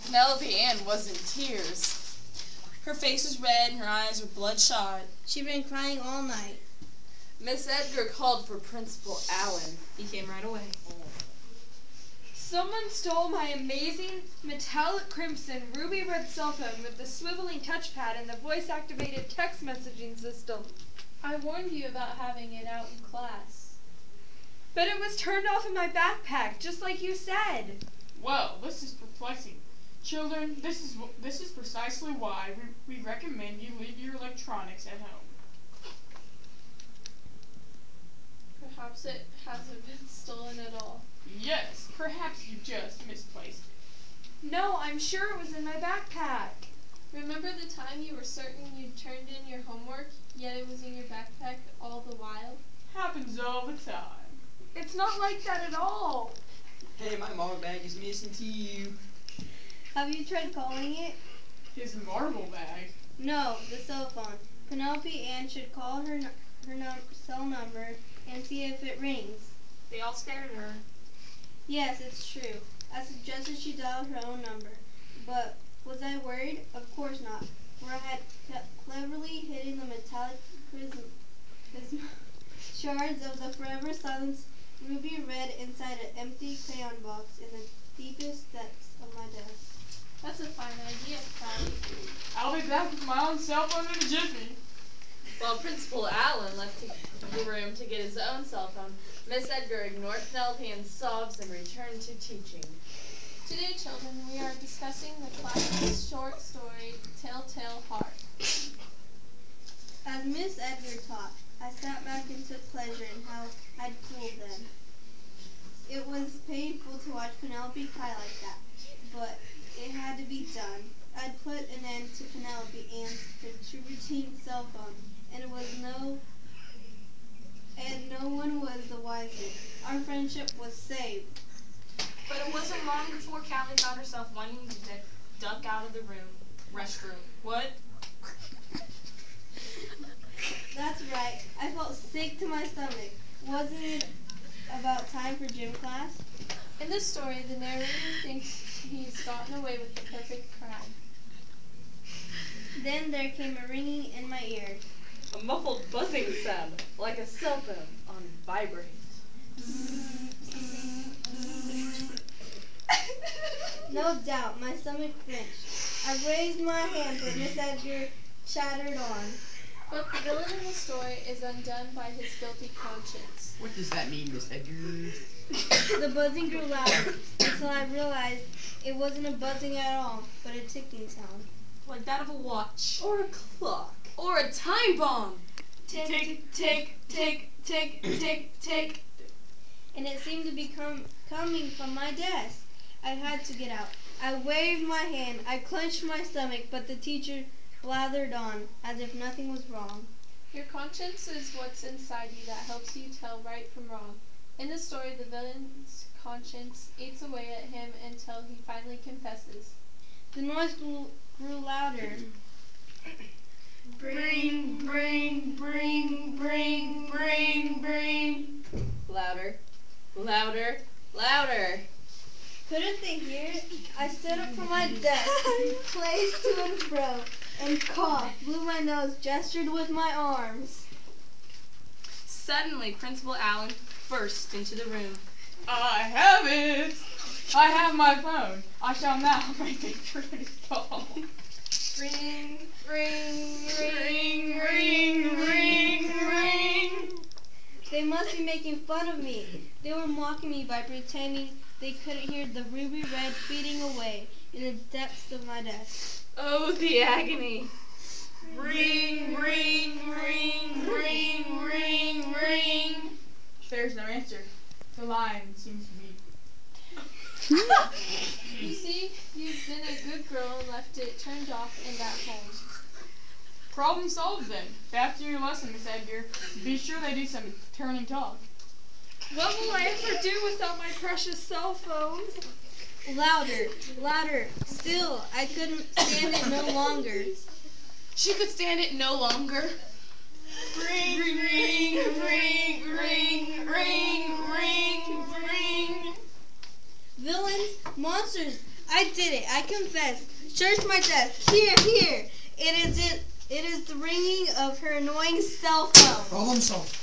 Penelope Ann was in tears. Her face was red and her eyes were bloodshot. She'd been crying all night. Miss Edgar called for Principal Allen. He came right away. Someone stole my amazing metallic crimson ruby red cell phone with the swiveling touchpad and the voice-activated text messaging system. I warned you about having it out in class. But it was turned off in my backpack, just like you said. Well, this is perplexing. Children, this is precisely why we recommend you leave your electronics at home. Perhaps it hasn't been stolen at all. Yes, perhaps you just misplaced it. No, I'm sure it was in my backpack. Remember the time you were certain you'd turned in your homework, yet it was in your backpack all the while? Happens all the time. It's not like that at all. Hey, my marble bag is missing too. Have you tried calling it? His marble bag. No, the cell phone. Penelope Ann should call her cell number and see if it rings. They all stared at her. Yes, it's true. I suggested she dial her own number. But was I worried? Of course not. For I had cleverly hidden the metallic shards of the Forever Silence ruby red inside an empty crayon box in the deepest depths of my desk. That's a fine idea, Callie. I'll be back with my own cell phone in a jiffy. While Principal Allen left the room to get his own cell phone, Miss Edgar ignored Penelope Ann's sobs and returned to teaching. Today, children, we are discussing the classic short story, Telltale Heart. As Miss Edgar taught, I sat back and took pleasure in how I'd fooled them. It was painful to watch Penelope cry like that, but it had to be done. I'd put an end to Penelope Ann's routine cell phone, and no one was the wiser. Our friendship was saved. But it wasn't long before Callie found herself wanting to duck out of the restroom. What? That's right. I felt sick to my stomach. Wasn't it about time for gym class? In this story, the narrator thinks he's gotten away with the perfect crime. Then there came a ringing in my ear. A muffled buzzing sound, like a cell phone on vibrate. No doubt, my stomach flinched. I raised my hand, but Miss Edgar chattered on. But the villain in the story is undone by his guilty conscience. What does that mean, Miss Edgar? The buzzing grew louder until I realized it wasn't a buzzing at all, but a ticking sound. Like that of a watch. Or a clock. Or a time bomb. Tick, tick, tick, tick, tick, tick, tick. And it seemed to be coming from my desk. I had to get out. I waved my hand. I clenched my stomach, but the teacher blathered on as if nothing was wrong. Your conscience is what's inside you that helps you tell right from wrong. In the story, the villain's conscience eats away at him until he finally confesses. The noise grew louder. Bring, bring, bring, bring, bring, bring. Louder. Louder. Louder. Couldn't they hear it? I stood up from my desk, paced to and fro, and coughed, blew my nose, gestured with my arms. Suddenly, Principal Allen burst into the room. I have it! I have my phone. I shall now make a courteous call. Ring, ring, Ring, ring, ring, ring. They must be making fun of me. They were mocking me by pretending they couldn't hear the ruby red beating away in the depths of my desk. Oh, the agony. Ring, ring, ring, ring, ring, ring. There's no answer. The line seems to be. You see, you've been a good girl and left it turned off in that home. Problem solved then. Back to your lesson, Miss Edgar. Be sure they do some turning talk. What will I ever do without my precious cell phone? Louder, louder. Still, I couldn't stand it no longer. She could stand it no longer. Ring, ring, ring, ring, ring, ring, ring. Villains, monsters, I did it. I confess. Search my desk. Here. It is the ringing of her annoying cell phone. Problem solved.